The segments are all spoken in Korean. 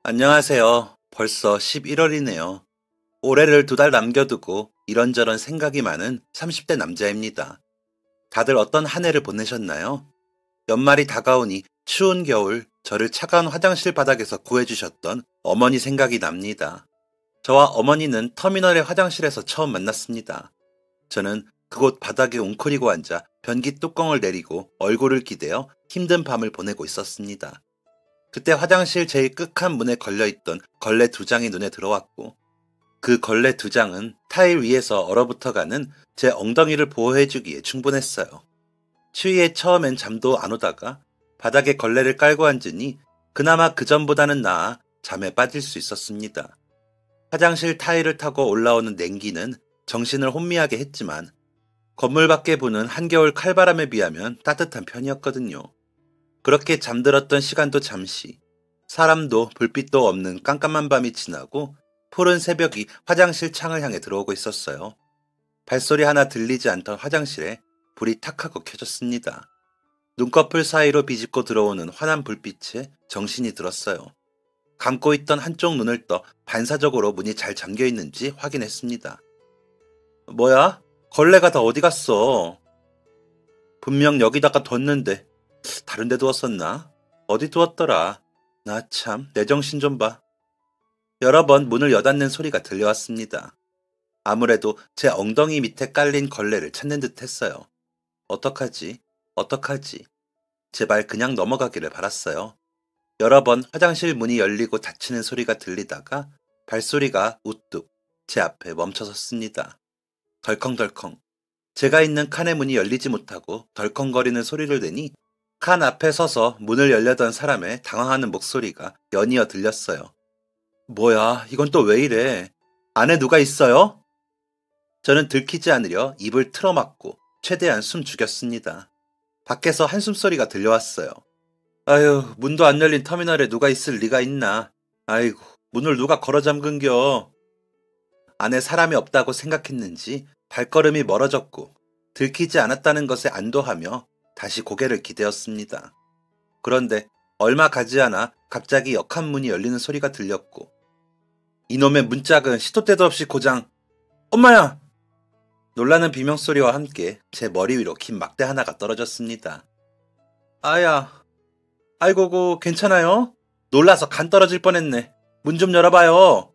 안녕하세요. 벌써 11월이네요. 올해를 2달 남겨두고 이런저런 생각이 많은 30대 남자입니다. 다들 어떤 한 해를 보내셨나요? 연말이 다가오니 추운 겨울 저를 차가운 화장실 바닥에서 구해주셨던 어머니 생각이 납니다. 저와 어머니는 터미널의 화장실에서 처음 만났습니다. 저는 그곳 바닥에 웅크리고 앉아 변기 뚜껑을 내리고 얼굴을 기대어 힘든 밤을 보내고 있었습니다. 그때 화장실 제일 끝칸 문에 걸려있던 걸레 2장이 눈에 들어왔고 그 걸레 2장은 타일 위에서 얼어붙어가는 제 엉덩이를 보호해주기에 충분했어요. 추위에 처음엔 잠도 안 오다가 바닥에 걸레를 깔고 앉으니 그나마 그전보다는 나아 잠에 빠질 수 있었습니다. 화장실 타일을 타고 올라오는 냉기는 정신을 혼미하게 했지만 건물 밖에 부는 한겨울 칼바람에 비하면 따뜻한 편이었거든요. 그렇게 잠들었던 시간도 잠시, 사람도 불빛도 없는 깜깜한 밤이 지나고 푸른 새벽이 화장실 창을 향해 들어오고 있었어요. 발소리 하나 들리지 않던 화장실에 불이 탁 하고 켜졌습니다. 눈꺼풀 사이로 비집고 들어오는 환한 불빛에 정신이 들었어요. 감고 있던 한쪽 눈을 떠 반사적으로 문이 잘 잠겨 있는지 확인했습니다. 뭐야? 걸레가 다 어디 갔어? 분명 여기다가 뒀는데 다른 데 두었었나? 어디 두었더라? 나 참, 내 정신 좀 봐. 여러 번 문을 여닫는 소리가 들려왔습니다. 아무래도 제 엉덩이 밑에 깔린 걸레를 찾는 듯 했어요. 어떡하지? 어떡하지? 제발 그냥 넘어가기를 바랐어요. 여러 번 화장실 문이 열리고 닫히는 소리가 들리다가 발소리가 우뚝 제 앞에 멈춰섰습니다. 덜컹덜컹. 제가 있는 칸의 문이 열리지 못하고 덜컹거리는 소리를 내니 칸 앞에 서서 문을 열려던 사람의 당황하는 목소리가 연이어 들렸어요. 뭐야, 이건 또 왜 이래? 안에 누가 있어요? 저는 들키지 않으려 입을 틀어막고 최대한 숨 죽였습니다. 밖에서 한숨소리가 들려왔어요. 아유, 문도 안 열린 터미널에 누가 있을 리가 있나. 아이고, 문을 누가 걸어 잠근겨. 안에 사람이 없다고 생각했는지 발걸음이 멀어졌고 들키지 않았다는 것에 안도하며 다시 고개를 기대었습니다. 그런데 얼마 가지 않아 갑자기 역한 문이 열리는 소리가 들렸고 이놈의 문짝은 시도 때도 없이 고장. 엄마야! 놀라는 비명소리와 함께 제 머리 위로 긴 막대 하나가 떨어졌습니다. 아야, 아이고고 괜찮아요? 놀라서 간 떨어질 뻔했네. 문 좀 열어봐요.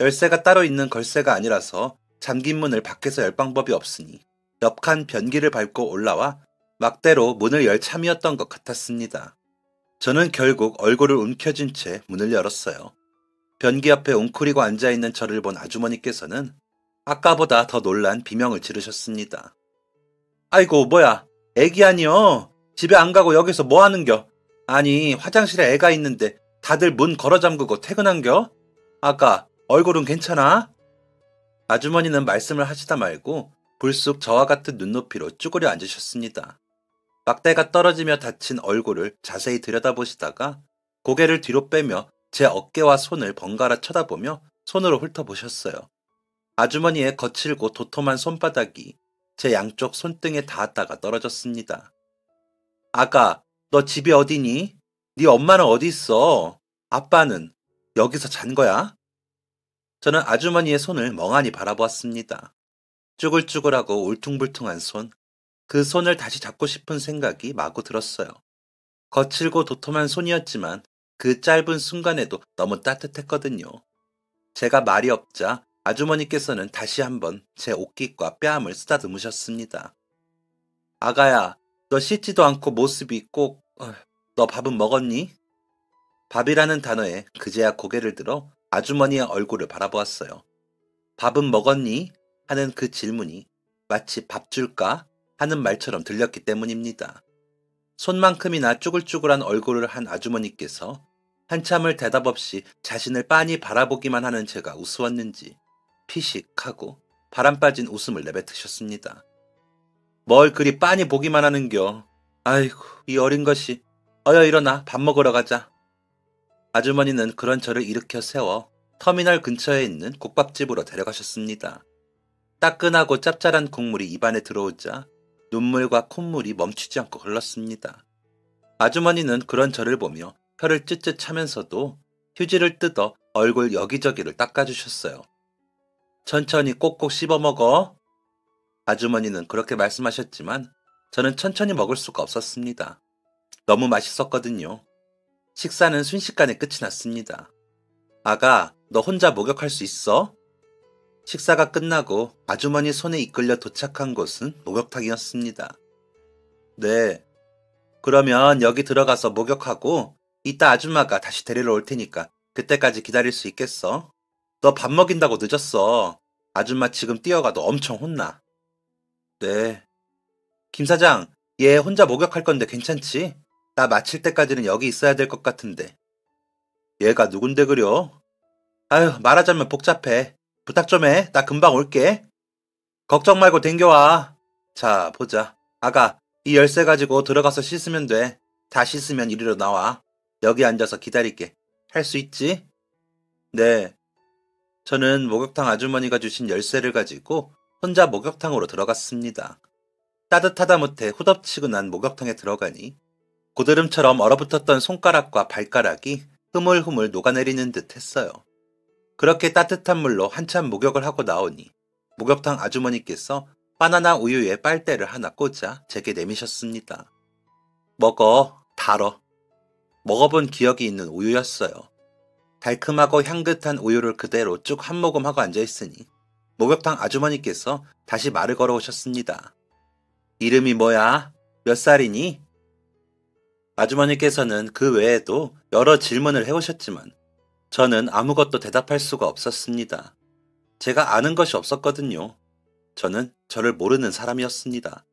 열쇠가 따로 있는 걸쇠가 아니라서 잠긴 문을 밖에서 열 방법이 없으니 옆칸 변기를 밟고 올라와 막대로 문을 열 참이었던 것 같았습니다. 저는 결국 얼굴을 움켜쥔 채 문을 열었어요. 변기 옆에 웅크리고 앉아있는 저를 본 아주머니께서는 아까보다 더 놀란 비명을 지르셨습니다. 아이고 뭐야, 애기 아니여? 집에 안 가고 여기서 뭐 하는겨? 아니 화장실에 애가 있는데 다들 문 걸어 잠그고 퇴근한겨? 아까 얼굴은 괜찮아? 아주머니는 말씀을 하시다 말고 불쑥 저와 같은 눈높이로 쭈그려 앉으셨습니다. 막대가 떨어지며 다친 얼굴을 자세히 들여다보시다가 고개를 뒤로 빼며 제 어깨와 손을 번갈아 쳐다보며 손으로 훑어보셨어요. 아주머니의 거칠고 도톰한 손바닥이 제 양쪽 손등에 닿았다가 떨어졌습니다. 아가, 너 집이 어디니? 네 엄마는 어디 있어? 아빠는 여기서 잔 거야? 저는 아주머니의 손을 멍하니 바라보았습니다. 쭈글쭈글하고 울퉁불퉁한 손, 그 손을 다시 잡고 싶은 생각이 마구 들었어요. 거칠고 도톰한 손이었지만 그 짧은 순간에도 너무 따뜻했거든요. 제가 말이 없자 아주머니께서는 다시 한번 제 옷깃과 뺨을 쓰다듬으셨습니다. 아가야, 너 씻지도 않고 모습이 꼭... 너 밥은 먹었니? 밥이라는 단어에 그제야 고개를 들어 아주머니의 얼굴을 바라보았어요. 밥은 먹었니? 하는 그 질문이 마치 밥 줄까? 하는 말처럼 들렸기 때문입니다. 손만큼이나 쭈글쭈글한 얼굴을 한 아주머니께서 한참을 대답 없이 자신을 빤히 바라보기만 하는 제가 우스웠는지 피식하고 바람 빠진 웃음을 내뱉으셨습니다. 뭘 그리 빤히 보기만 하는겨. 아이고, 이 어린 것이. 어여 일어나 밥 먹으러 가자. 아주머니는 그런 저를 일으켜 세워 터미널 근처에 있는 국밥집으로 데려가셨습니다. 따끈하고 짭짤한 국물이 입안에 들어오자 눈물과 콧물이 멈추지 않고 흘렀습니다. 아주머니는 그런 저를 보며 혀를 쯧쯧 차면서도 휴지를 뜯어 얼굴 여기저기를 닦아주셨어요. 천천히 꼭꼭 씹어 먹어. 아주머니는 그렇게 말씀하셨지만 저는 천천히 먹을 수가 없었습니다. 너무 맛있었거든요. 식사는 순식간에 끝이 났습니다. 아가, 너 혼자 목욕할 수 있어? 식사가 끝나고 아주머니 손에 이끌려 도착한 곳은 목욕탕이었습니다. 네, 그러면 여기 들어가서 목욕하고 이따 아줌마가 다시 데리러 올 테니까 그때까지 기다릴 수 있겠어? 너 밥 먹인다고 늦었어. 아줌마 지금 뛰어가도 엄청 혼나. 네. 김 사장, 얘 혼자 목욕할 건데 괜찮지? 나 마칠 때까지는 여기 있어야 될 것 같은데. 얘가 누군데 그려? 아유, 말하자면 복잡해. 부탁 좀 해. 나 금방 올게. 걱정 말고 댕겨와. 자, 보자. 아가, 이 열쇠 가지고 들어가서 씻으면 돼. 다 씻으면 이리로 나와. 여기 앉아서 기다릴게. 할 수 있지? 네. 저는 목욕탕 아주머니가 주신 열쇠를 가지고 혼자 목욕탕으로 들어갔습니다. 따뜻하다 못해 후덥지근한 목욕탕에 들어가니 고드름처럼 얼어붙었던 손가락과 발가락이 흐물흐물 녹아내리는 듯 했어요. 그렇게 따뜻한 물로 한참 목욕을 하고 나오니 목욕탕 아주머니께서 바나나 우유에 빨대를 하나 꽂아 제게 내미셨습니다. 먹어, 달어. 먹어본 기억이 있는 우유였어요. 달콤하고 향긋한 우유를 그대로 쭉 한 모금 하고 앉아있으니 목욕탕 아주머니께서 다시 말을 걸어오셨습니다. 이름이 뭐야? 몇 살이니? 아주머니께서는 그 외에도 여러 질문을 해오셨지만 저는 아무것도 대답할 수가 없었습니다. 제가 아는 것이 없었거든요. 저는 저를 모르는 사람이었습니다.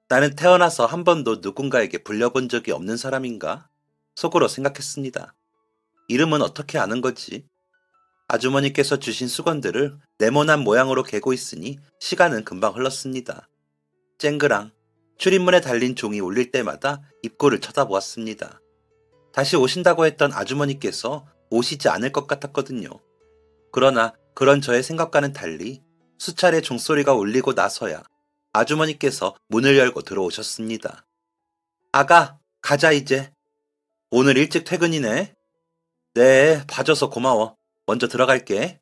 나는 태어나서 한 번도 누군가에게 불려본 적이 없는 사람인가? 속으로 생각했습니다. 이름은 어떻게 아는 거지? 아주머니께서 주신 수건들을 네모난 모양으로 개고 있으니 시간은 금방 흘렀습니다. 쨍그랑 출입문에 달린 종이 울릴 때마다 입구를 쳐다보았습니다. 다시 오신다고 했던 아주머니께서 오시지 않을 것 같았거든요. 그러나 그런 저의 생각과는 달리 수차례 종소리가 울리고 나서야 아주머니께서 문을 열고 들어오셨습니다. 아가, 가자 이제. 오늘 일찍 퇴근이네. 네, 봐줘서 고마워. 먼저 들어갈게.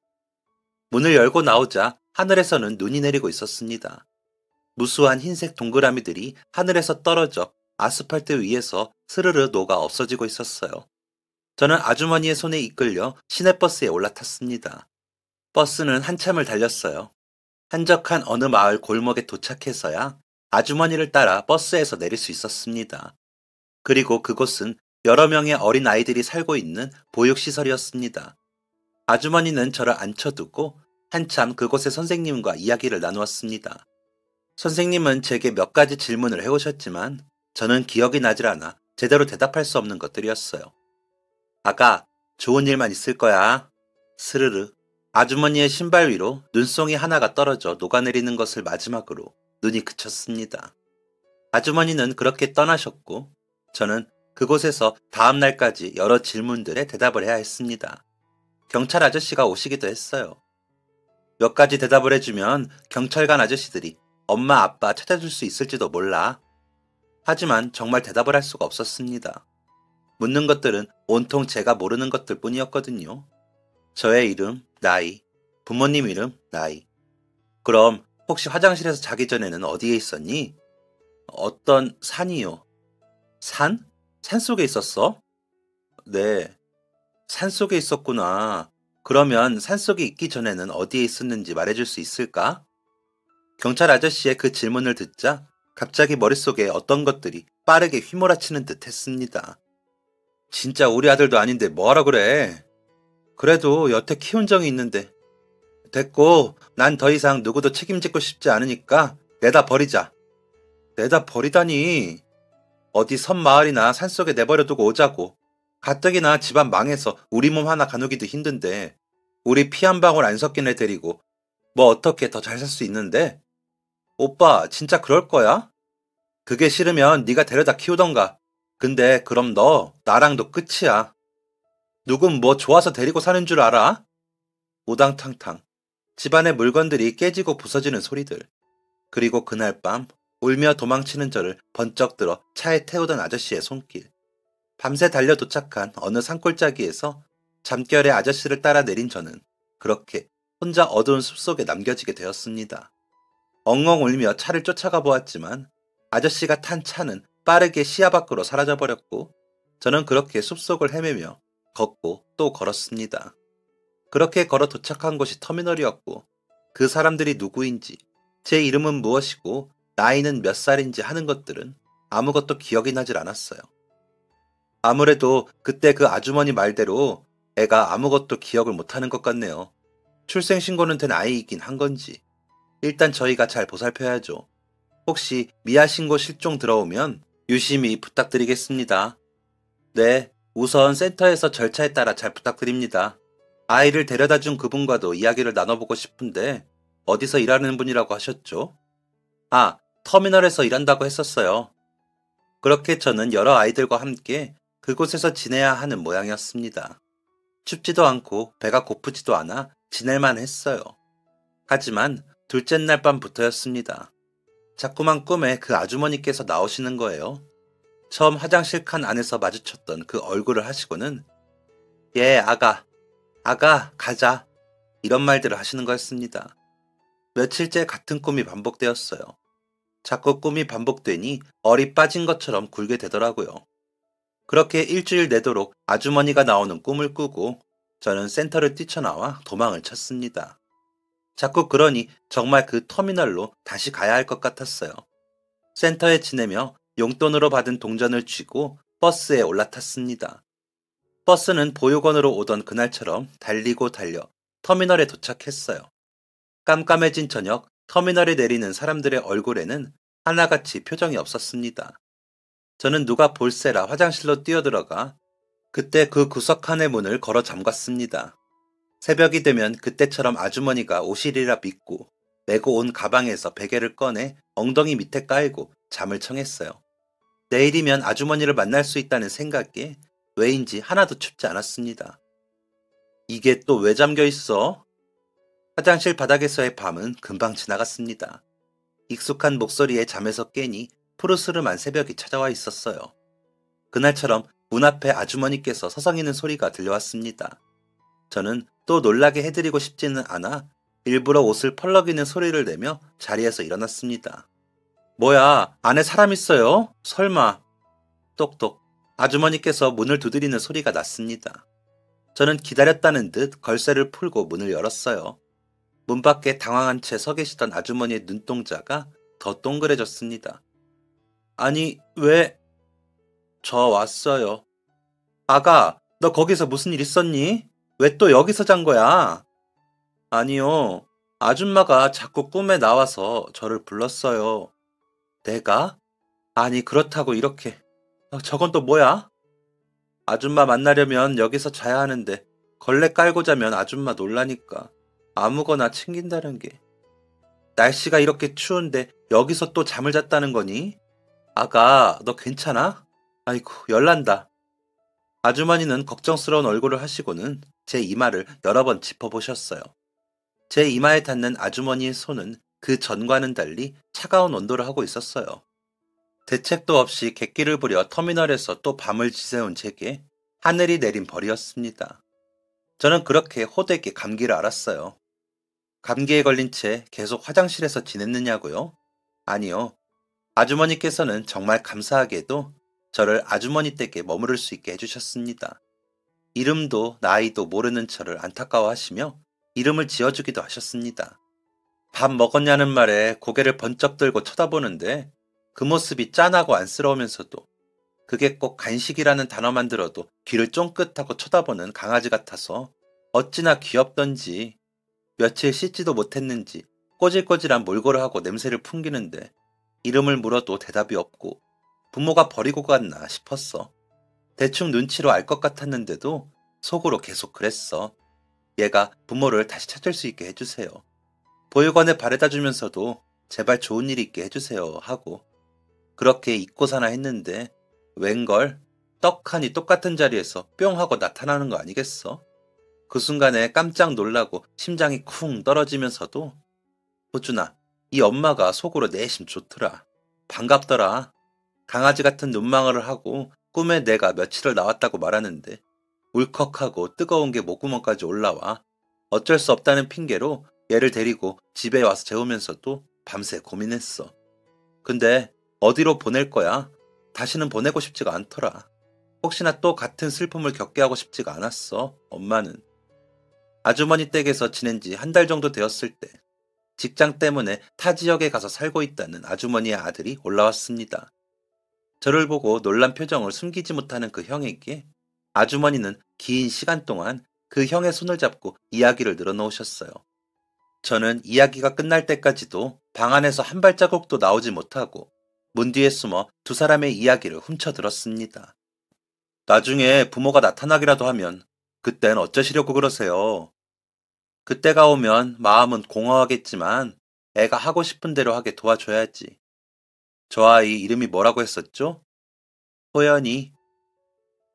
문을 열고 나오자 하늘에서는 눈이 내리고 있었습니다. 무수한 흰색 동그라미들이 하늘에서 떨어져 아스팔트 위에서 스르르 녹아 없어지고 있었어요. 저는 아주머니의 손에 이끌려 시내버스에 올라탔습니다. 버스는 한참을 달렸어요. 한적한 어느 마을 골목에 도착해서야 아주머니를 따라 버스에서 내릴 수 있었습니다. 그리고 그곳은 여러 명의 어린 아이들이 살고 있는 보육시설이었습니다. 아주머니는 저를 앉혀두고 한참 그곳의 선생님과 이야기를 나누었습니다. 선생님은 제게 몇 가지 질문을 해오셨지만 저는 기억이 나질 않아 제대로 대답할 수 없는 것들이었어요. 아가, 좋은 일만 있을 거야. 스르르. 아주머니의 신발 위로 눈송이 하나가 떨어져 녹아내리는 것을 마지막으로 눈이 그쳤습니다. 아주머니는 그렇게 떠나셨고 저는 그곳에서 다음 날까지 여러 질문들에 대답을 해야 했습니다. 경찰 아저씨가 오시기도 했어요. 몇 가지 대답을 해주면 경찰관 아저씨들이 엄마 아빠 찾아줄 수 있을지도 몰라. 하지만 정말 대답을 할 수가 없었습니다. 묻는 것들은 온통 제가 모르는 것들 뿐이었거든요. 저의 이름, 나이, 부모님 이름, 나이. 그럼 혹시 화장실에서 자기 전에는 어디에 있었니? 어떤 산이요. 산? 산속에 있었어? 네. 산속에 있었구나. 그러면 산속에 있기 전에는 어디에 있었는지 말해줄 수 있을까? 경찰 아저씨의 그 질문을 듣자 갑자기 머릿속에 어떤 것들이 빠르게 휘몰아치는 듯 했습니다. 진짜 우리 아들도 아닌데 뭐하라 그래. 그래도 여태 키운 정이 있는데. 됐고, 난 더 이상 누구도 책임지고 싶지 않으니까 내다 버리자. 내다 버리다니. 어디 섬마을이나 산속에 내버려두고 오자고. 가뜩이나 집안 망해서 우리 몸 하나 가누기도 힘든데 우리 피 한 방울 안 섞인 애 데리고 뭐 어떻게 더 잘 살 수 있는데? 오빠 진짜 그럴 거야? 그게 싫으면 네가 데려다 키우던가. 근데 그럼 너 나랑도 끝이야. 누군 뭐 좋아서 데리고 사는 줄 알아? 우당탕탕 집안의 물건들이 깨지고 부서지는 소리들. 그리고 그날 밤 울며 도망치는 저를 번쩍 들어 차에 태우던 아저씨의 손길. 밤새 달려 도착한 어느 산골짜기에서 잠결에 아저씨를 따라 내린 저는 그렇게 혼자 어두운 숲속에 남겨지게 되었습니다. 엉엉 울며 차를 쫓아가 보았지만 아저씨가 탄 차는 빠르게 시야 밖으로 사라져버렸고 저는 그렇게 숲속을 헤매며 걷고 또 걸었습니다. 그렇게 걸어 도착한 곳이 터미널이었고 그 사람들이 누구인지 제 이름은 무엇이고 나이는 몇 살인지 하는 것들은 아무것도 기억이 나질 않았어요. 아무래도 그때 그 아주머니 말대로 애가 아무것도 기억을 못하는 것 같네요. 출생신고는 된 아이이긴 한 건지. 일단 저희가 잘 보살펴야죠. 혹시 미아신고 실종 들어오면 유심히 부탁드리겠습니다. 네, 우선 센터에서 절차에 따라 잘 부탁드립니다. 아이를 데려다 준 그분과도 이야기를 나눠보고 싶은데 어디서 일하는 분이라고 하셨죠? 아, 터미널에서 일한다고 했었어요. 그렇게 저는 여러 아이들과 함께 그곳에서 지내야 하는 모양이었습니다. 춥지도 않고 배가 고프지도 않아 지낼만 했어요. 하지만 둘째 날 밤부터였습니다. 자꾸만 꿈에 그 아주머니께서 나오시는 거예요. 처음 화장실 칸 안에서 마주쳤던 그 얼굴을 하시고는 예, 아가, 가자 이런 말들을 하시는 거였습니다. 며칠째 같은 꿈이 반복되었어요. 자꾸 꿈이 반복되니 얼이 빠진 것처럼 굴게 되더라고요. 그렇게 일주일 내도록 아주머니가 나오는 꿈을 꾸고 저는 센터를 뛰쳐나와 도망을 쳤습니다. 자꾸 그러니 정말 그 터미널로 다시 가야 할 것 같았어요. 센터에 지내며 용돈으로 받은 동전을 쥐고 버스에 올라탔습니다. 버스는 보육원으로 오던 그날처럼 달리고 달려 터미널에 도착했어요. 깜깜해진 저녁 터미널에 내리는 사람들의 얼굴에는 하나같이 표정이 없었습니다. 저는 누가 볼세라 화장실로 뛰어들어가 그때 그 구석 칸의 문을 걸어 잠갔습니다. 새벽이 되면 그때처럼 아주머니가 오시리라 믿고 메고 온 가방에서 베개를 꺼내 엉덩이 밑에 깔고 잠을 청했어요. 내일이면 아주머니를 만날 수 있다는 생각에 왜인지 하나도 춥지 않았습니다. 이게 또 왜 잠겨 있어? 화장실 바닥에서의 밤은 금방 지나갔습니다. 익숙한 목소리에 잠에서 깨니 푸르스름한 새벽이 찾아와 있었어요. 그날처럼 문 앞에 아주머니께서 서성이는 소리가 들려왔습니다. 저는 또 놀라게 해드리고 싶지는 않아 일부러 옷을 펄럭이는 소리를 내며 자리에서 일어났습니다. 뭐야, 안에 사람 있어요? 설마. 똑똑. 아주머니께서 문을 두드리는 소리가 났습니다. 저는 기다렸다는 듯 걸쇠를 풀고 문을 열었어요. 문 밖에 당황한 채 서 계시던 아주머니의 눈동자가 더 동그래졌습니다. 아니, 왜? 저 왔어요. 아가, 너 거기서 무슨 일 있었니? 왜 또 여기서 잔 거야? 아니요. 아줌마가 자꾸 꿈에 나와서 저를 불렀어요. 내가? 아니, 그렇다고 이렇게. 저건 또 뭐야? 아줌마 만나려면 여기서 자야 하는데 걸레 깔고 자면 아줌마 놀라니까 아무거나 챙긴다는 게. 날씨가 이렇게 추운데 여기서 또 잠을 잤다는 거니? 아가, 너 괜찮아? 아이고, 열난다. 아주머니는 걱정스러운 얼굴을 하시고는 제 이마를 여러 번 짚어보셨어요. 제 이마에 닿는 아주머니의 손은 그 전과는 달리 차가운 온도를 하고 있었어요. 대책도 없이 객기를 부려 터미널에서 또 밤을 지새운 제게 하늘이 내린 벌이었습니다. 저는 그렇게 호되게 감기를 앓았어요. 감기에 걸린 채 계속 화장실에서 지냈느냐고요? 아니요. 아주머니께서는 정말 감사하게도 저를 아주머니 댁에 머무를 수 있게 해주셨습니다. 이름도 나이도 모르는 저를 안타까워하시며 이름을 지어주기도 하셨습니다. 밥 먹었냐는 말에 고개를 번쩍 들고 쳐다보는데 그 모습이 짠하고 안쓰러우면서도 그게 꼭 간식이라는 단어만 들어도 귀를 쫑긋하고 쳐다보는 강아지 같아서 어찌나 귀엽던지 며칠 씻지도 못했는지 꼬질꼬질한 몰골을 하고 냄새를 풍기는데 이름을 물어도 대답이 없고 부모가 버리고 갔나 싶었어. 대충 눈치로 알 것 같았는데도 속으로 계속 그랬어. 얘가 부모를 다시 찾을 수 있게 해주세요. 보육원에 바래다 주면서도 제발 좋은 일이 있게 해주세요 하고 그렇게 잊고 사나 했는데 웬걸 떡하니 똑같은 자리에서 뿅 하고 나타나는 거 아니겠어? 그 순간에 깜짝 놀라고 심장이 쿵 떨어지면서도 호준아, 이 엄마가 속으로 내심 좋더라. 반갑더라. 강아지 같은 눈망울을 하고 꿈에 내가 며칠을 나왔다고 말하는데 울컥하고 뜨거운 게 목구멍까지 올라와 어쩔 수 없다는 핑계로 얘를 데리고 집에 와서 재우면서도 밤새 고민했어. 근데 어디로 보낼 거야? 다시는 보내고 싶지가 않더라. 혹시나 또 같은 슬픔을 겪게 하고 싶지가 않았어, 엄마는. 아주머니 댁에서 지낸 지 한 달 정도 되었을 때 직장 때문에 타 지역에 가서 살고 있다는 아주머니의 아들이 올라왔습니다. 저를 보고 놀란 표정을 숨기지 못하는 그 형에게 아주머니는 긴 시간 동안 그 형의 손을 잡고 이야기를 늘어놓으셨어요. 저는 이야기가 끝날 때까지도 방 안에서 한 발자국도 나오지 못하고 문 뒤에 숨어 두 사람의 이야기를 훔쳐들었습니다. 나중에 부모가 나타나기라도 하면 그땐 어쩌시려고 그러세요? 그때가 오면 마음은 공허하겠지만 애가 하고 싶은 대로 하게 도와줘야지. 저 아이 이름이 뭐라고 했었죠? 호연이.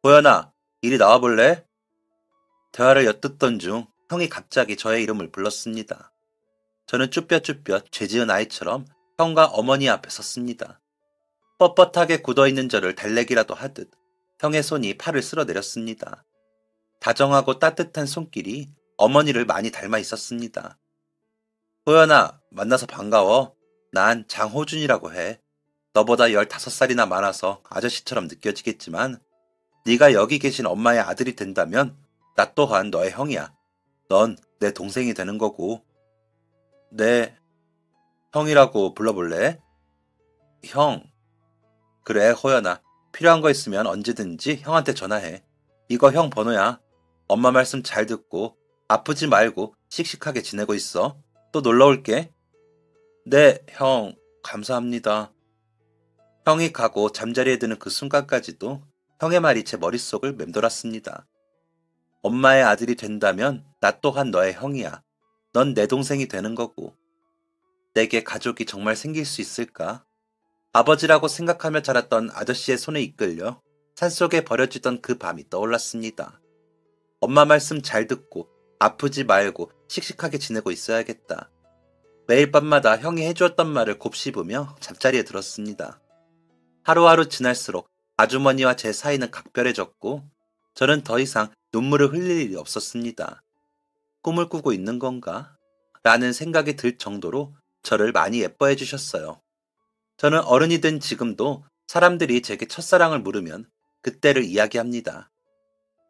호연아, 이리 나와볼래? 대화를 엿듣던 중 형이 갑자기 저의 이름을 불렀습니다. 저는 쭈뼛쭈뼛 죄지은 아이처럼 형과 어머니 앞에 섰습니다. 뻣뻣하게 굳어있는 저를 달래기라도 하듯 형의 손이 팔을 쓸어내렸습니다. 다정하고 따뜻한 손길이 어머니를 많이 닮아 있었습니다. 호연아, 만나서 반가워. 난 장호준이라고 해. 너보다 15살이나 많아서 아저씨처럼 느껴지겠지만 네가 여기 계신 엄마의 아들이 된다면 나 또한 너의 형이야. 넌 내 동생이 되는 거고. 네, 형이라고 불러볼래? 형. 그래, 호연아. 필요한 거 있으면 언제든지 형한테 전화해. 이거 형 번호야. 엄마 말씀 잘 듣고 아프지 말고 씩씩하게 지내고 있어. 또 놀러 올게. 네, 형. 감사합니다. 형이 가고 잠자리에 드는 그 순간까지도 형의 말이 제 머릿속을 맴돌았습니다. 엄마의 아들이 된다면 나 또한 너의 형이야. 넌 내 동생이 되는 거고. 내게 가족이 정말 생길 수 있을까? 아버지라고 생각하며 자랐던 아저씨의 손에 이끌려 산속에 버려지던 그 밤이 떠올랐습니다. 엄마 말씀 잘 듣고 아프지 말고 씩씩하게 지내고 있어야겠다. 매일 밤마다 형이 해주었던 말을 곱씹으며 잠자리에 들었습니다. 하루하루 지날수록 아주머니와 제 사이는 각별해졌고 저는 더 이상 눈물을 흘릴 일이 없었습니다. 꿈을 꾸고 있는 건가? 라는 생각이 들 정도로 저를 많이 예뻐해 주셨어요. 저는 어른이 된 지금도 사람들이 제게 첫사랑을 물으면 그때를 이야기합니다.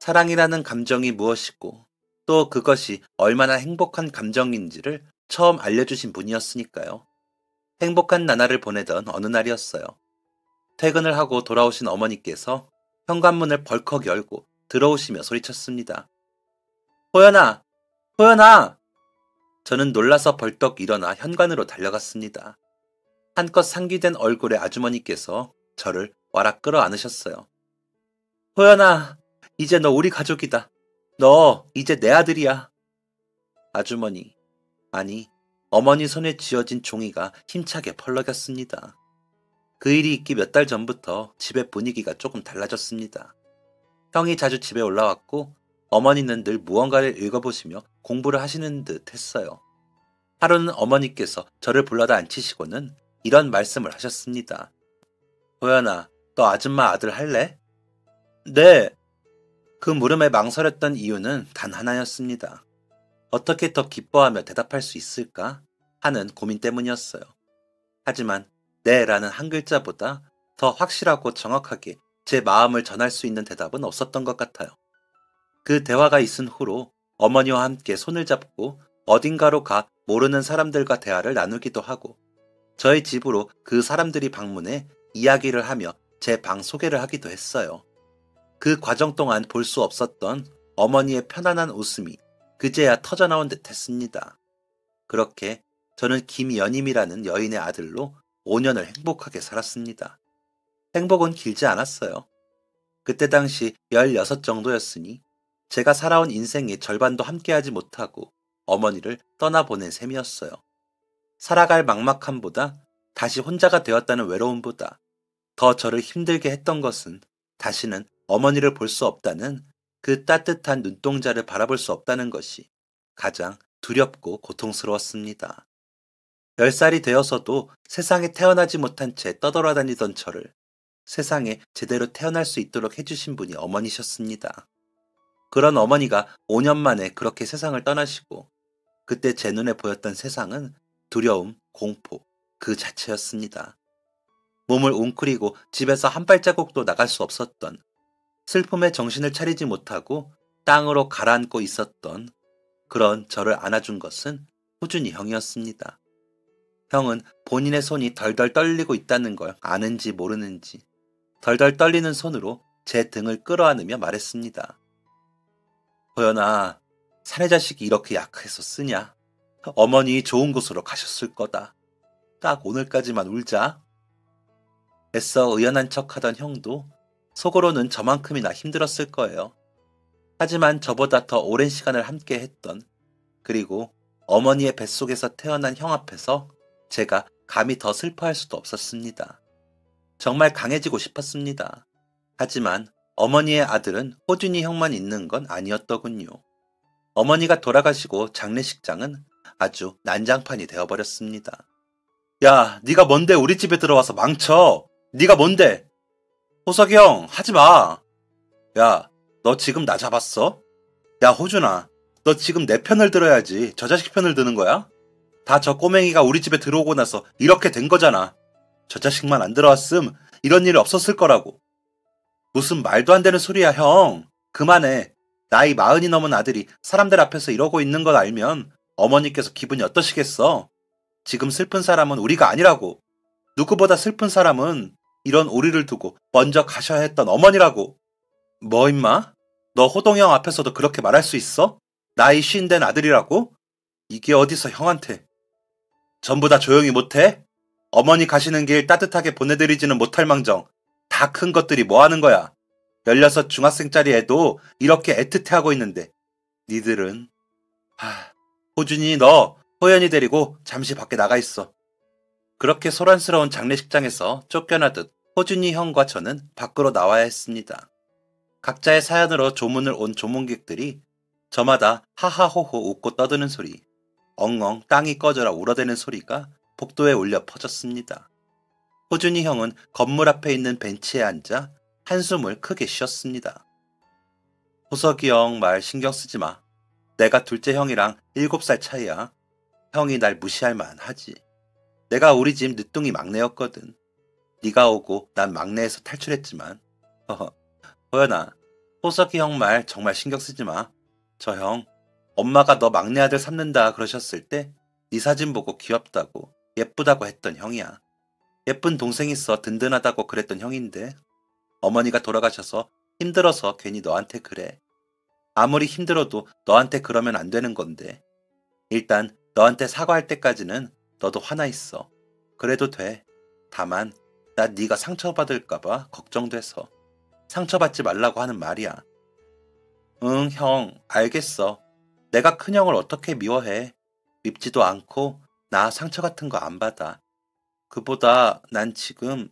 사랑이라는 감정이 무엇이고 또 그것이 얼마나 행복한 감정인지를 처음 알려주신 분이었으니까요. 행복한 나날을 보내던 어느 날이었어요. 퇴근을 하고 돌아오신 어머니께서 현관문을 벌컥 열고 들어오시며 소리쳤습니다. 호연아! 호연아! 저는 놀라서 벌떡 일어나 현관으로 달려갔습니다. 한껏 상기된 얼굴의 아주머니께서 저를 와락 끌어안으셨어요. 호연아, 이제 너 우리 가족이다. 너 이제 내 아들이야. 아주머니, 아니, 어머니 손에 쥐어진 종이가 힘차게 펄럭였습니다. 그 일이 있기 몇 달 전부터 집의 분위기가 조금 달라졌습니다. 형이 자주 집에 올라왔고 어머니는 늘 무언가를 읽어보시며 공부를 하시는 듯 했어요. 하루는 어머니께서 저를 불러다 앉히시고는 이런 말씀을 하셨습니다. 호연아, 너 아줌마 아들 할래? 네. 그 물음에 망설였던 이유는 단 하나였습니다. 어떻게 더 기뻐하며 대답할 수 있을까 하는 고민 때문이었어요. 하지만 네라는 한 글자보다 더 확실하고 정확하게 제 마음을 전할 수 있는 대답은 없었던 것 같아요. 그 대화가 있은 후로 어머니와 함께 손을 잡고 어딘가로 가 모르는 사람들과 대화를 나누기도 하고 저희 집으로 그 사람들이 방문해 이야기를 하며 제 방 소개를 하기도 했어요. 그 과정 동안 볼 수 없었던 어머니의 편안한 웃음이 그제야 터져나온 듯 했습니다. 그렇게 저는 김연임이라는 여인의 아들로 5년을 행복하게 살았습니다. 행복은 길지 않았어요. 그때 당시 16 정도였으니 제가 살아온 인생의 절반도 함께하지 못하고 어머니를 떠나보낸 셈이었어요. 살아갈 막막함보다 다시 혼자가 되었다는 외로움보다 더 저를 힘들게 했던 것은 다시는 어머니를 볼 수 없다는 그 따뜻한 눈동자를 바라볼 수 없다는 것이 가장 두렵고 고통스러웠습니다. 10살이 되어서도 세상에 태어나지 못한 채 떠돌아다니던 저를 세상에 제대로 태어날 수 있도록 해주신 분이 어머니셨습니다. 그런 어머니가 5년 만에 그렇게 세상을 떠나시고 그때 제 눈에 보였던 세상은 두려움, 공포 그 자체였습니다. 몸을 웅크리고 집에서 한 발자국도 나갈 수 없었던, 슬픔에 정신을 차리지 못하고 땅으로 가라앉고 있었던 그런 저를 안아준 것은 호준이 형이었습니다. 형은 본인의 손이 덜덜 떨리고 있다는 걸 아는지 모르는지 덜덜 떨리는 손으로 제 등을 끌어안으며 말했습니다. 호연아, 사내 자식이 이렇게 약해서 쓰냐? 어머니 좋은 곳으로 가셨을 거다. 딱 오늘까지만 울자. 애써 의연한 척하던 형도 속으로는 저만큼이나 힘들었을 거예요. 하지만 저보다 더 오랜 시간을 함께 했던, 그리고 어머니의 뱃속에서 태어난 형 앞에서 제가 감히 더 슬퍼할 수도 없었습니다. 정말 강해지고 싶었습니다. 하지만 어머니의 아들은 호준이 형만 있는 건 아니었더군요. 어머니가 돌아가시고 장례식장은 아주 난장판이 되어버렸습니다. 야, 네가 뭔데 우리 집에 들어와서 망쳐? 네가 뭔데? 호석이 형, 하지 마. 야, 너 지금 나 잡았어? 야, 호준아, 너 지금 내 편을 들어야지 저 자식 편을 드는 거야? 다 저 꼬맹이가 우리 집에 들어오고 나서 이렇게 된 거잖아. 저 자식만 안 들어왔음 이런 일이 없었을 거라고. 무슨 말도 안 되는 소리야, 형. 그만해. 나이 40이 넘은 아들이 사람들 앞에서 이러고 있는 걸 알면 어머니께서 기분이 어떠시겠어? 지금 슬픈 사람은 우리가 아니라고. 누구보다 슬픈 사람은 이런 우리를 두고 먼저 가셔야 했던 어머니라고. 뭐 임마? 너 호동이 형 앞에서도 그렇게 말할 수 있어? 나이 50된 아들이라고? 이게 어디서 형한테. 전부 다 조용히 못해? 어머니 가시는 길 따뜻하게 보내드리지는 못할 망정 다 큰 것들이 뭐 하는 거야? 16 중학생짜리 애도 이렇게 애틋해하고 있는데 니들은. 호준이 너 호연이 데리고 잠시 밖에 나가 있어. 그렇게 소란스러운 장례식장에서 쫓겨나듯 호준이 형과 저는 밖으로 나와야 했습니다. 각자의 사연으로 조문을 온 조문객들이 저마다 하하호호 웃고 떠드는 소리, 엉엉 땅이 꺼져라 울어대는 소리가 복도에 울려 퍼졌습니다. 호준이 형은 건물 앞에 있는 벤치에 앉아 한숨을 크게 쉬었습니다. 호석이 형 말 신경 쓰지 마. 내가 둘째 형이랑 7살 차이야. 형이 날 무시할 만하지. 내가 우리 집 늦둥이 막내였거든. 네가 오고 난 막내에서 탈출했지만. 호연아, 호석이 형 말 정말 신경 쓰지 마. 저 형, 엄마가 너 막내 아들 삼는다 그러셨을 때 네 사진 보고 귀엽다고 예쁘다고 했던 형이야. 예쁜 동생 있어 든든하다고 그랬던 형인데 어머니가 돌아가셔서 힘들어서 괜히 너한테 그래. 아무리 힘들어도 너한테 그러면 안 되는 건데. 일단 너한테 사과할 때까지는 너도 화나 있어. 그래도 돼. 다만 나 네가 상처받을까봐 걱정돼서. 상처받지 말라고 하는 말이야. 응, 형, 알겠어. 내가 큰형을 어떻게 미워해. 밉지도 않고 나 상처 같은 거 안 받아. 그보다 난 지금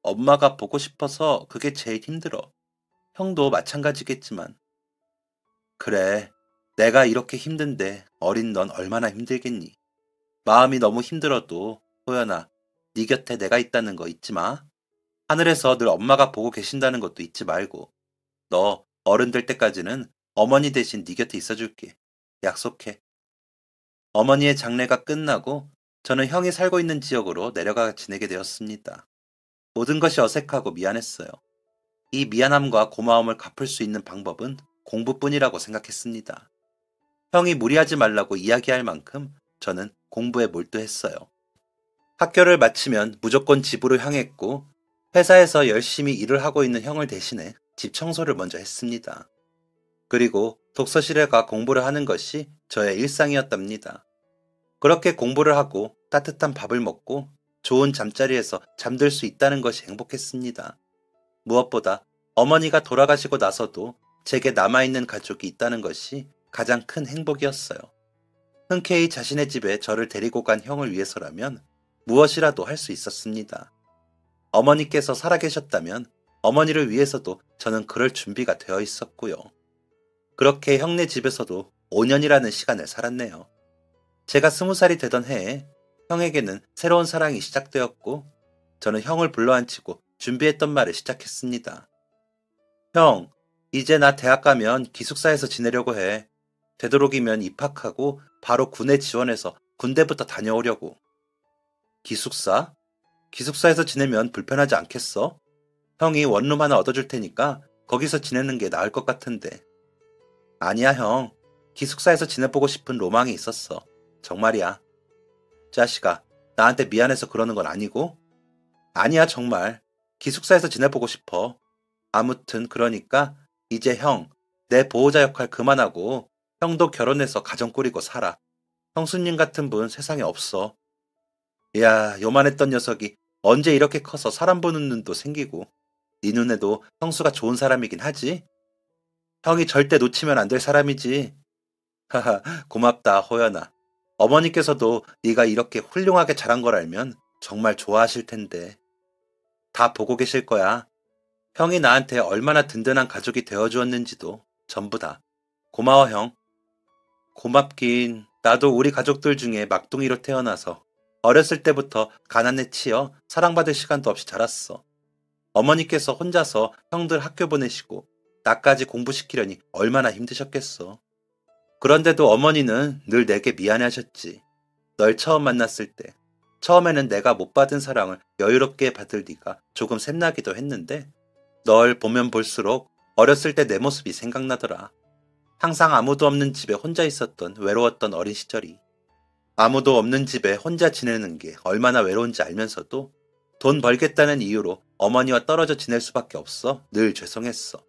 엄마가 보고 싶어서 그게 제일 힘들어. 형도 마찬가지겠지만. 그래, 내가 이렇게 힘든데 어린 넌 얼마나 힘들겠니. 마음이 너무 힘들어도 호연아, 네 곁에 내가 있다는 거 잊지 마. 하늘에서 늘 엄마가 보고 계신다는 것도 잊지 말고. 너 어른 될 때까지는 어머니 대신 네 곁에 있어줄게. 약속해. 어머니의 장례가 끝나고 저는 형이 살고 있는 지역으로 내려가 지내게 되었습니다. 모든 것이 어색하고 미안했어요. 이 미안함과 고마움을 갚을 수 있는 방법은 공부뿐이라고 생각했습니다. 형이 무리하지 말라고 이야기할 만큼 저는 공부에 몰두했어요. 학교를 마치면 무조건 집으로 향했고 회사에서 열심히 일을 하고 있는 형을 대신해 집 청소를 먼저 했습니다. 그리고 독서실에 가 공부를 하는 것이 저의 일상이었답니다. 그렇게 공부를 하고 따뜻한 밥을 먹고 좋은 잠자리에서 잠들 수 있다는 것이 행복했습니다. 무엇보다 어머니가 돌아가시고 나서도 제게 남아있는 가족이 있다는 것이 가장 큰 행복이었어요. 흔쾌히 자신의 집에 저를 데리고 간 형을 위해서라면 무엇이라도 할 수 있었습니다. 어머니께서 살아계셨다면 어머니를 위해서도 저는 그럴 준비가 되어 있었고요. 그렇게 형네 집에서도 5년이라는 시간을 살았네요. 제가 20살이 되던 해에 형에게는 새로운 사랑이 시작되었고 저는 형을 불러앉히고 준비했던 말을 시작했습니다. 형, 이제 나 대학 가면 기숙사에서 지내려고 해. 되도록이면 입학하고 바로 군에 지원해서 군대부터 다녀오려고. 기숙사? 기숙사에서 지내면 불편하지 않겠어? 형이 원룸 하나 얻어줄 테니까 거기서 지내는 게 나을 것 같은데. 아니야, 형. 기숙사에서 지내보고 싶은 로망이 있었어. 정말이야. 자식아, 나한테 미안해서 그러는 건 아니고? 아니야, 정말. 기숙사에서 지내보고 싶어. 아무튼 그러니까 이제 형, 내 보호자 역할 그만하고 형도 결혼해서 가정 꾸리고 살아. 형수님 같은 분 세상에 없어. 야, 요만했던 녀석이 언제 이렇게 커서 사람 보는 눈도 생기고 네 눈에도 형수가 좋은 사람이긴 하지? 형이 절대 놓치면 안 될 사람이지. 하하, 고맙다, 호연아. 어머니께서도 네가 이렇게 훌륭하게 자란 걸 알면 정말 좋아하실 텐데. 다 보고 계실 거야. 형이 나한테 얼마나 든든한 가족이 되어주었는지도 전부 다. 고마워, 형. 고맙긴. 나도 우리 가족들 중에 막둥이로 태어나서 어렸을 때부터 가난에 치여 사랑받을 시간도 없이 자랐어. 어머니께서 혼자서 형들 학교 보내시고 나까지 공부시키려니 얼마나 힘드셨겠어. 그런데도 어머니는 늘 내게 미안해하셨지. 널 처음 만났을 때 처음에는 내가 못 받은 사랑을 여유롭게 받을 네가 조금 샘나기도 했는데 널 보면 볼수록 어렸을 때 내 모습이 생각나더라. 항상 아무도 없는 집에 혼자 있었던 외로웠던 어린 시절이. 아무도 없는 집에 혼자 지내는 게 얼마나 외로운지 알면서도 돈 벌겠다는 이유로 어머니와 떨어져 지낼 수밖에 없어 늘 죄송했어.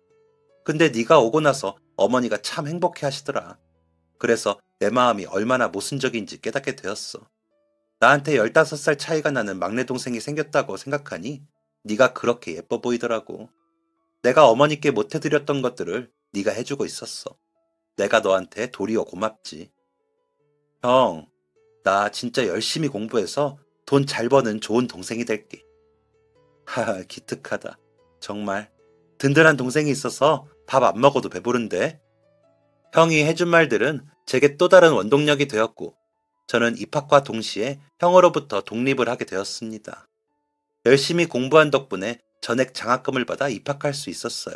근데 네가 오고 나서 어머니가 참 행복해 하시더라. 그래서 내 마음이 얼마나 모순적인지 깨닫게 되었어. 나한테 15살 차이가 나는 막내 동생이 생겼다고 생각하니 네가 그렇게 예뻐 보이더라고. 내가 어머니께 못해드렸던 것들을 네가 해주고 있었어. 내가 너한테 도리어 고맙지. 형, 나 진짜 열심히 공부해서 돈 잘 버는 좋은 동생이 될게. 하하, 기특하다. 정말 든든한 동생이 있어서 밥 안 먹어도 배부른데. 형이 해준 말들은 제게 또 다른 원동력이 되었고 저는 입학과 동시에 형으로부터 독립을 하게 되었습니다. 열심히 공부한 덕분에 전액 장학금을 받아 입학할 수 있었어요.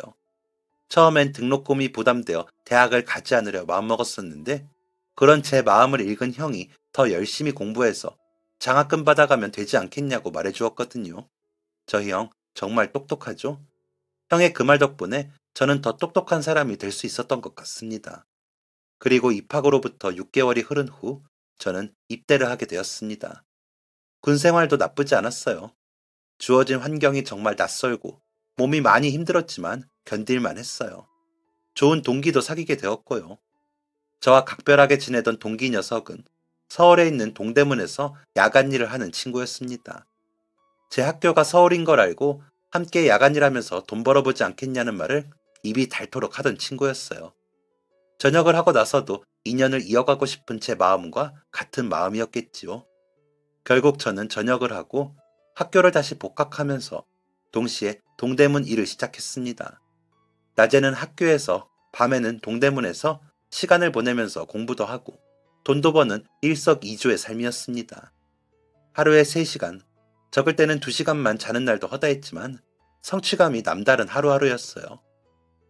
처음엔 등록금이 부담되어 대학을 가지 않으려 마음먹었었는데 그런 제 마음을 읽은 형이 더 열심히 공부해서 장학금 받아가면 되지 않겠냐고 말해주었거든요. 저 형 정말 똑똑하죠? 형의 그 말 덕분에 저는 더 똑똑한 사람이 될 수 있었던 것 같습니다. 그리고 입학으로부터 6개월이 흐른 후 저는 입대를 하게 되었습니다. 군 생활도 나쁘지 않았어요. 주어진 환경이 정말 낯설고 몸이 많이 힘들었지만 견딜만 했어요. 좋은 동기도 사귀게 되었고요. 저와 각별하게 지내던 동기 녀석은 서울에 있는 동대문에서 야간 일을 하는 친구였습니다. 제 학교가 서울인 걸 알고 함께 야간 일하면서 돈 벌어보지 않겠냐는 말을 입이 닳도록 하던 친구였어요. 전역을 하고 나서도 인연을 이어가고 싶은 제 마음과 같은 마음이었겠지요. 결국 저는 전역을 하고 학교를 다시 복학하면서 동시에 동대문 일을 시작했습니다. 낮에는 학교에서, 밤에는 동대문에서 시간을 보내면서 공부도 하고 돈도 버는 일석이조의 삶이었습니다. 하루에 3시간, 적을 때는 2시간만 자는 날도 허다했지만 성취감이 남다른 하루하루였어요.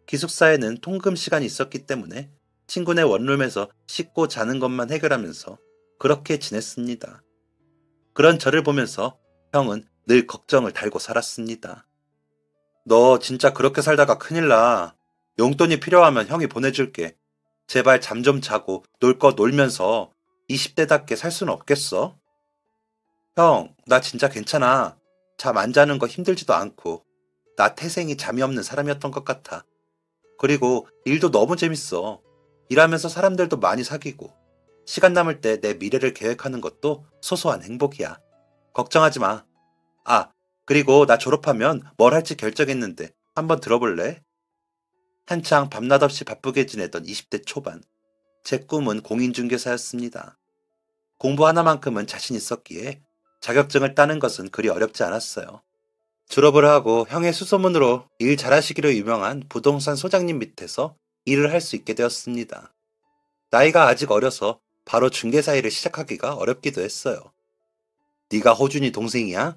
기숙사에는 통금 시간이 있었기 때문에 친구네 원룸에서 씻고 자는 것만 해결하면서 그렇게 지냈습니다. 그런 저를 보면서 형은 늘 걱정을 달고 살았습니다. 너 진짜 그렇게 살다가 큰일 나. 용돈이 필요하면 형이 보내줄게. 제발 잠 좀 자고 놀 거 놀면서 20대답게 살 수는 없겠어? 형, 나 진짜 괜찮아. 잠 안 자는 거 힘들지도 않고. 나 태생이 잠이 없는 사람이었던 것 같아. 그리고 일도 너무 재밌어. 일하면서 사람들도 많이 사귀고 시간 남을 때 내 미래를 계획하는 것도 소소한 행복이야. 걱정하지 마. 아, 그리고 나 졸업하면 뭘 할지 결정했는데 한번 들어볼래? 한창 밤낮 없이 바쁘게 지내던 20대 초반. 제 꿈은 공인중개사였습니다. 공부 하나만큼은 자신 있었기에 자격증을 따는 것은 그리 어렵지 않았어요. 졸업을 하고 형의 수소문으로 일 잘하시기로 유명한 부동산 소장님 밑에서 일을 할 수 있게 되었습니다. 나이가 아직 어려서 바로 중개사 일을 시작하기가 어렵기도 했어요. 네가 호준이 동생이야?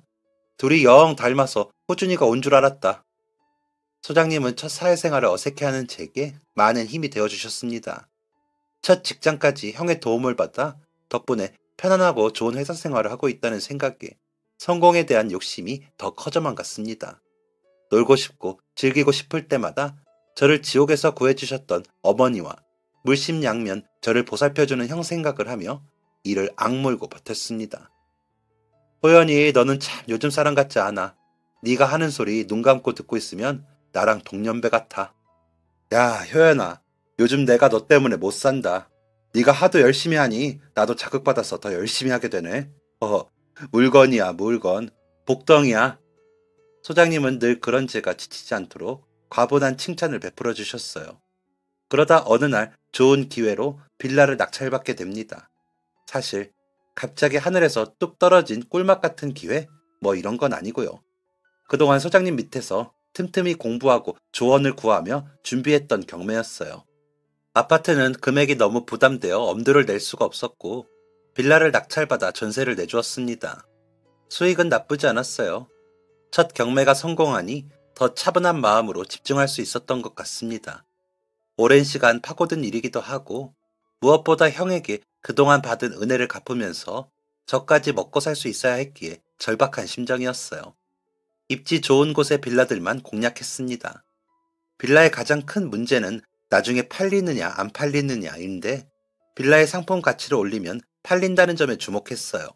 둘이 영 닮아서 호준이가 온 줄 알았다. 소장님은 첫 사회생활을 어색해하는 제게 많은 힘이 되어주셨습니다. 첫 직장까지 형의 도움을 받아 덕분에 편안하고 좋은 회사 생활을 하고 있다는 생각에 성공에 대한 욕심이 더 커져만 갔습니다. 놀고 싶고 즐기고 싶을 때마다 저를 지옥에서 구해주셨던 어머니와 물심양면 저를 보살펴주는 형 생각을 하며 이를 악물고 버텼습니다. 호연이 너는 참 요즘 사람 같지 않아. 네가 하는 소리 눈 감고 듣고 있으면 나랑 동년배 같아. 야, 효연아. 요즘 내가 너 때문에 못 산다. 네가 하도 열심히 하니 나도 자극받아서 더 열심히 하게 되네. 물건이야, 물건. 복덩이야. 소장님은 늘 그런 제가 지치지 않도록 과분한 칭찬을 베풀어 주셨어요. 그러다 어느 날 좋은 기회로 빌라를 낙찰받게 됩니다. 사실 갑자기 하늘에서 뚝 떨어진 꿀맛 같은 기회? 뭐 이런 건 아니고요. 그동안 소장님 밑에서 틈틈이 공부하고 조언을 구하며 준비했던 경매였어요. 아파트는 금액이 너무 부담되어 엄두를 낼 수가 없었고 빌라를 낙찰받아 전세를 내주었습니다. 수익은 나쁘지 않았어요. 첫 경매가 성공하니 더 차분한 마음으로 집중할 수 있었던 것 같습니다. 오랜 시간 파고든 일이기도 하고 무엇보다 형에게 그동안 받은 은혜를 갚으면서 저까지 먹고 살 수 있어야 했기에 절박한 심정이었어요. 입지 좋은 곳의 빌라들만 공략했습니다. 빌라의 가장 큰 문제는 나중에 팔리느냐 안 팔리느냐인데 빌라의 상품 가치를 올리면 팔린다는 점에 주목했어요.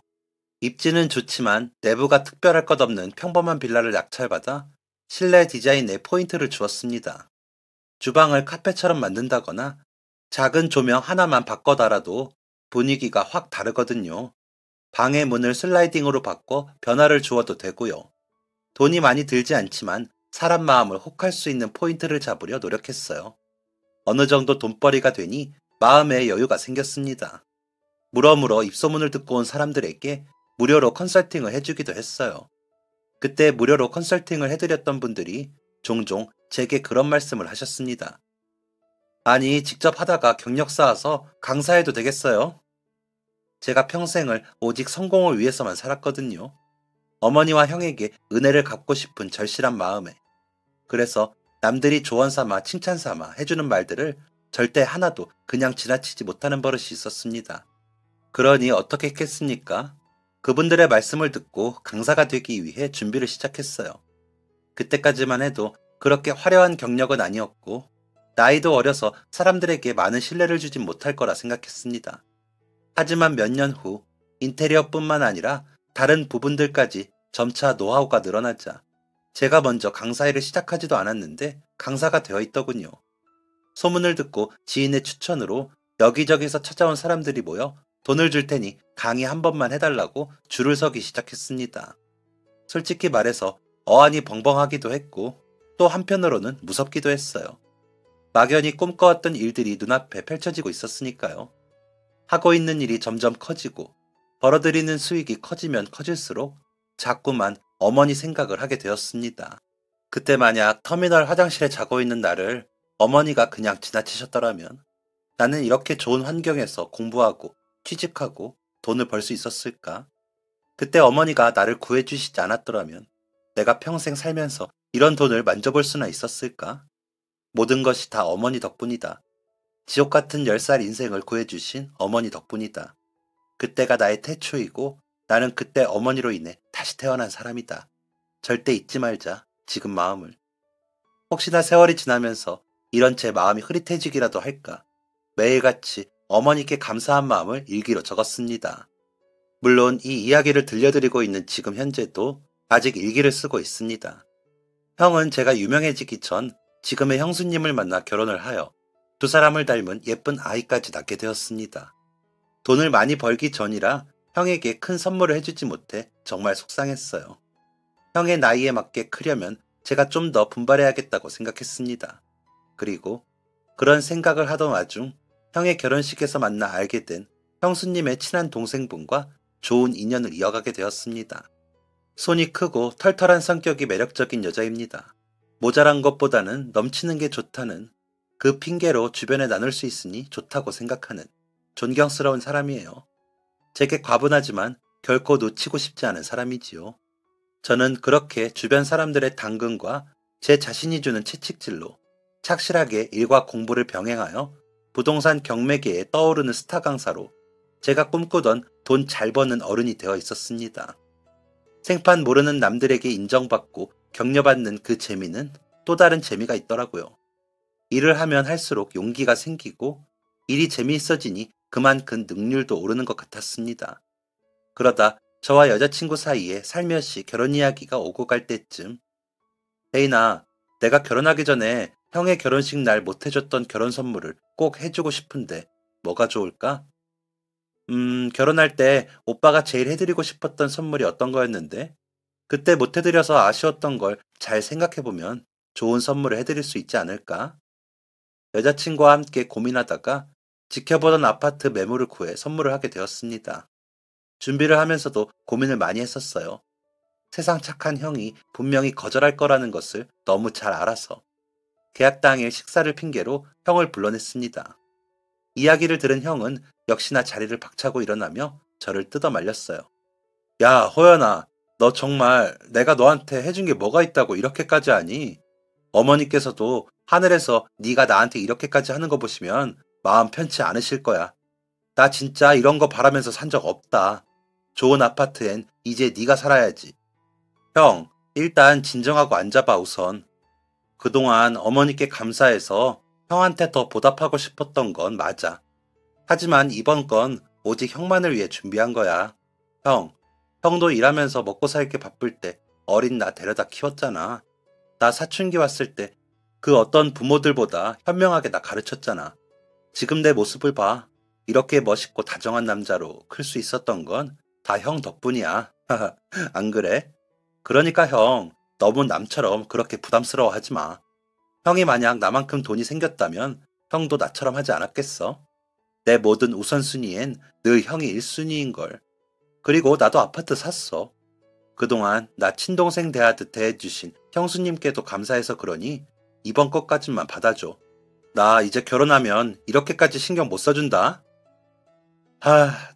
입지는 좋지만 내부가 특별할 것 없는 평범한 빌라를 낙찰받아 실내 디자인에 포인트를 주었습니다. 주방을 카페처럼 만든다거나 작은 조명 하나만 바꿔 달아도 분위기가 확 다르거든요. 방의 문을 슬라이딩으로 바꿔 변화를 주어도 되고요. 돈이 많이 들지 않지만 사람 마음을 혹할 수 있는 포인트를 잡으려 노력했어요. 어느 정도 돈벌이가 되니 마음의 여유가 생겼습니다. 물어물어 입소문을 듣고 온 사람들에게 무료로 컨설팅을 해주기도 했어요. 그때 무료로 컨설팅을 해드렸던 분들이 종종 제게 그런 말씀을 하셨습니다. 아니, 직접 하다가 경력 쌓아서 강사해도 되겠어요? 제가 평생을 오직 성공을 위해서만 살았거든요. 어머니와 형에게 은혜를 갚고 싶은 절실한 마음에. 그래서 남들이 조언 삼아 칭찬 삼아 해주는 말들을 절대 하나도 그냥 지나치지 못하는 버릇이 있었습니다. 그러니 어떻게 했겠습니까? 그분들의 말씀을 듣고 강사가 되기 위해 준비를 시작했어요. 그때까지만 해도 그렇게 화려한 경력은 아니었고 나이도 어려서 사람들에게 많은 신뢰를 주진 못할 거라 생각했습니다. 하지만 몇 년 후 인테리어뿐만 아니라 다른 부분들까지 점차 노하우가 늘어나자 제가 먼저 강사 일을 시작하지도 않았는데 강사가 되어 있더군요. 소문을 듣고 지인의 추천으로 여기저기서 찾아온 사람들이 모여 돈을 줄 테니 강의 한 번만 해달라고 줄을 서기 시작했습니다. 솔직히 말해서 어안이 벙벙하기도 했고 또 한편으로는 무섭기도 했어요. 막연히 꿈꿔왔던 일들이 눈앞에 펼쳐지고 있었으니까요. 하고 있는 일이 점점 커지고 벌어들이는 수익이 커지면 커질수록 자꾸만 어머니 생각을 하게 되었습니다. 그때 만약 터미널 화장실에 자고 있는 나를 어머니가 그냥 지나치셨더라면 나는 이렇게 좋은 환경에서 공부하고 취직하고 돈을 벌 수 있었을까? 그때 어머니가 나를 구해주시지 않았더라면 내가 평생 살면서 이런 돈을 만져볼 수나 있었을까? 모든 것이 다 어머니 덕분이다. 지옥 같은 10살 인생을 구해주신 어머니 덕분이다. 그때가 나의 태초이고 나는 그때 어머니로 인해 다시 태어난 사람이다. 절대 잊지 말자, 지금 마음을. 혹시나 세월이 지나면서 이런 제 마음이 흐릿해지기라도 할까. 매일같이 어머니께 감사한 마음을 일기로 적었습니다. 물론 이 이야기를 들려드리고 있는 지금 현재도 아직 일기를 쓰고 있습니다. 형은 제가 유명해지기 전 지금의 형수님을 만나 결혼을 하여 두 사람을 닮은 예쁜 아이까지 낳게 되었습니다. 돈을 많이 벌기 전이라 형에게 큰 선물을 해주지 못해 정말 속상했어요. 형의 나이에 맞게 크려면 제가 좀 더 분발해야겠다고 생각했습니다. 그리고 그런 생각을 하던 와중 형의 결혼식에서 만나 알게 된 형수님의 친한 동생분과 좋은 인연을 이어가게 되었습니다. 손이 크고 털털한 성격이 매력적인 여자입니다. 모자란 것보다는 넘치는 게 좋다는 그 핑계로 주변에 나눌 수 있으니 좋다고 생각하는 존경스러운 사람이에요. 제게 과분하지만 결코 놓치고 싶지 않은 사람이지요. 저는 그렇게 주변 사람들의 당근과 제 자신이 주는 채찍질로 착실하게 일과 공부를 병행하여 부동산 경매계에 떠오르는 스타 강사로 제가 꿈꾸던 돈 잘 버는 어른이 되어 있었습니다. 생판 모르는 남들에게 인정받고 격려받는 그 재미는 또 다른 재미가 있더라고요. 일을 하면 할수록 용기가 생기고 일이 재미있어지니 그만큼 능률도 오르는 것 같았습니다. 그러다 저와 여자친구 사이에 살며시 결혼 이야기가 오고 갈 때쯤 혜인아, 내가 결혼하기 전에 형의 결혼식 날 못 해줬던 결혼 선물을 꼭 해주고 싶은데 뭐가 좋을까? 결혼할 때 오빠가 제일 해드리고 싶었던 선물이 어떤 거였는데? 그때 못 해드려서 아쉬웠던 걸 잘 생각해보면 좋은 선물을 해드릴 수 있지 않을까? 여자친구와 함께 고민하다가 지켜보던 아파트 매물을 구해 선물을 하게 되었습니다. 준비를 하면서도 고민을 많이 했었어요. 세상 착한 형이 분명히 거절할 거라는 것을 너무 잘 알아서 계약 당일 식사를 핑계로 형을 불러냈습니다. 이야기를 들은 형은 역시나 자리를 박차고 일어나며 저를 뜯어 말렸어요. 야, 호연아, 너 정말 내가 너한테 해준 게 뭐가 있다고 이렇게까지 하니? 어머니께서도 하늘에서 네가 나한테 이렇게까지 하는 거 보시면 마음 편치 않으실 거야. 나 진짜 이런 거 바라면서 산 적 없다. 좋은 아파트엔 이제 네가 살아야지. 형, 일단 진정하고 앉아봐 우선. 그동안 어머니께 감사해서 형한테 더 보답하고 싶었던 건 맞아. 하지만 이번 건 오직 형만을 위해 준비한 거야. 형도 일하면서 먹고 살기 바쁠 때 어린 나 데려다 키웠잖아. 나 사춘기 왔을 때 그 어떤 부모들보다 현명하게 나 가르쳤잖아. 지금 내 모습을 봐. 이렇게 멋있고 다정한 남자로 클 수 있었던 건 다 형 덕분이야. 안 그래? 그러니까 형, 너무 남처럼 그렇게 부담스러워하지 마. 형이 만약 나만큼 돈이 생겼다면 형도 나처럼 하지 않았겠어? 내 모든 우선순위엔 늘 형이 1순위인걸. 그리고 나도 아파트 샀어. 그동안 나 친동생 대하듯 대해주신 형수님께도 감사해서 그러니 이번 것까지만 받아줘. 나 이제 결혼하면 이렇게까지 신경 못 써준다.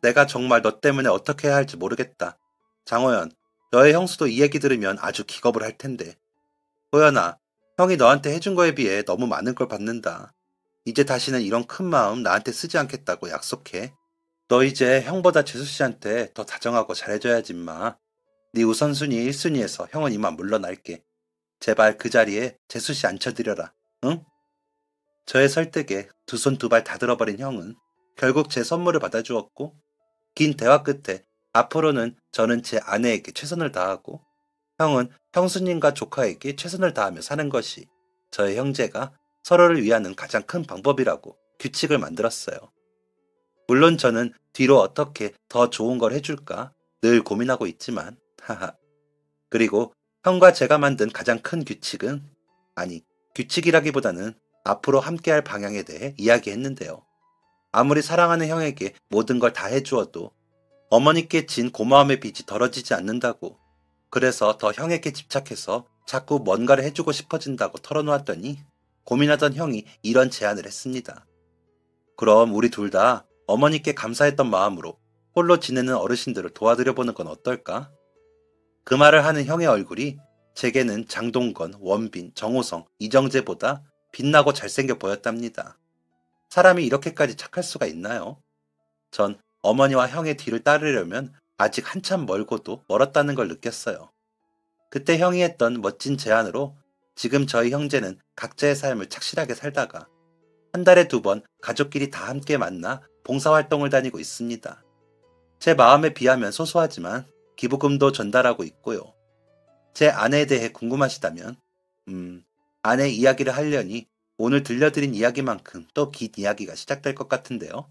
내가 정말 너 때문에 어떻게 해야 할지 모르겠다. 장호연, 너의 형수도 이 얘기 들으면 아주 기겁을 할 텐데. 호연아, 형이 너한테 해준 거에 비해 너무 많은 걸 받는다. 이제 다시는 이런 큰 마음 나한테 쓰지 않겠다고 약속해. 너 이제 형보다 재수 씨한테 더 다정하고 잘해줘야지 임마. 네 우선순위 1순위에서 형은 이만 물러날게. 제발 그 자리에 재수 씨 앉혀드려라. 응? 저의 설득에 두 손 두 발 다 들어버린 형은 결국 제 선물을 받아주었고 긴 대화 끝에 앞으로는 저는 제 아내에게 최선을 다하고 형은 형수님과 조카에게 최선을 다하며 사는 것이 저의 형제가 서로를 위하는 가장 큰 방법이라고 규칙을 만들었어요. 물론 저는 뒤로 어떻게 더 좋은 걸 해줄까 늘 고민하고 있지만 하하. 그리고 형과 제가 만든 가장 큰 규칙은 규칙이라기보다는 앞으로 함께할 방향에 대해 이야기했는데요. 아무리 사랑하는 형에게 모든 걸 다 해주어도 어머니께 진 고마움의 빚이 덜어지지 않는다고. 그래서 더 형에게 집착해서 자꾸 뭔가를 해주고 싶어진다고 털어놓았더니 고민하던 형이 이런 제안을 했습니다. 그럼 우리 둘 다 어머니께 감사했던 마음으로 홀로 지내는 어르신들을 도와드려보는 건 어떨까? 그 말을 하는 형의 얼굴이 제게는 장동건, 원빈, 정호성, 이정재보다 빛나고 잘생겨 보였답니다. 사람이 이렇게까지 착할 수가 있나요? 전 어머니와 형의 뒤를 따르려면 아직 한참 멀고도 멀었다는 걸 느꼈어요. 그때 형이 했던 멋진 제안으로 지금 저희 형제는 각자의 삶을 착실하게 살다가 한 달에 2번 가족끼리 다 함께 만나 봉사활동을 다니고 있습니다. 제 마음에 비하면 소소하지만 기부금도 전달하고 있고요. 제 아내에 대해 궁금하시다면 아내 이야기를 하려니 오늘 들려드린 이야기만큼 또 긴 이야기가 시작될 것 같은데요.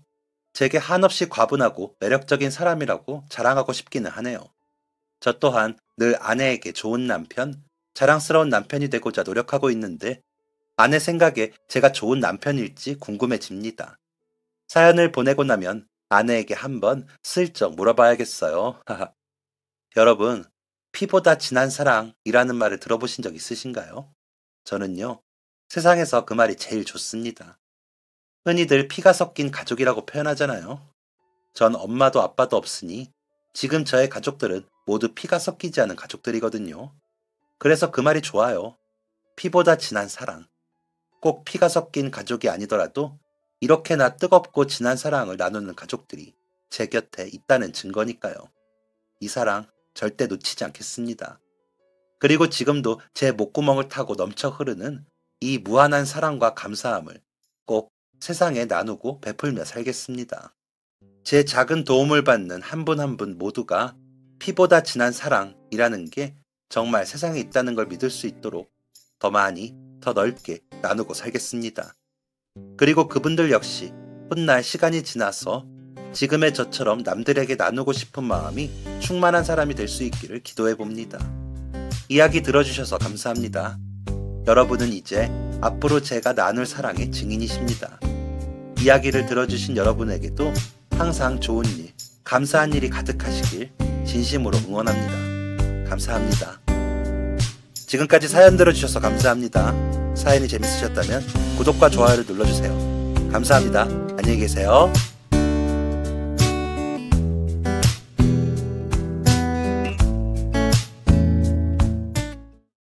제게 한없이 과분하고 매력적인 사람이라고 자랑하고 싶기는 하네요. 저 또한 늘 아내에게 좋은 남편, 자랑스러운 남편이 되고자 노력하고 있는데 아내 생각에 제가 좋은 남편일지 궁금해집니다. 사연을 보내고 나면 아내에게 한번 슬쩍 물어봐야겠어요. 여러분, 피보다 진한 사랑이라는 말을 들어보신 적 있으신가요? 저는요, 세상에서 그 말이 제일 좋습니다. 흔히들 피가 섞인 가족이라고 표현하잖아요. 전 엄마도 아빠도 없으니 지금 저의 가족들은 모두 피가 섞이지 않은 가족들이거든요. 그래서 그 말이 좋아요. 피보다 진한 사랑. 꼭 피가 섞인 가족이 아니더라도 이렇게나 뜨겁고 진한 사랑을 나누는 가족들이 제 곁에 있다는 증거니까요. 이 사랑 절대 놓치지 않겠습니다. 그리고 지금도 제 목구멍을 타고 넘쳐 흐르는 이 무한한 사랑과 감사함을 꼭 세상에 나누고 베풀며 살겠습니다. 제 작은 도움을 받는 한 분 한 분 모두가 피보다 진한 사랑이라는 게 정말 세상에 있다는 걸 믿을 수 있도록 더 많이, 더 넓게 나누고 살겠습니다. 그리고 그분들 역시 훗날 시간이 지나서 지금의 저처럼 남들에게 나누고 싶은 마음이 충만한 사람이 될 수 있기를 기도해 봅니다. 이야기 들어주셔서 감사합니다. 여러분은 이제 앞으로 제가 나눌 사랑의 증인이십니다. 이야기를 들어주신 여러분에게도 항상 좋은 일, 감사한 일이 가득하시길 진심으로 응원합니다. 감사합니다. 지금까지 사연 들어주셔서 감사합니다. 사연이 재밌으셨다면 구독과 좋아요를 눌러주세요. 감사합니다. 안녕히 계세요.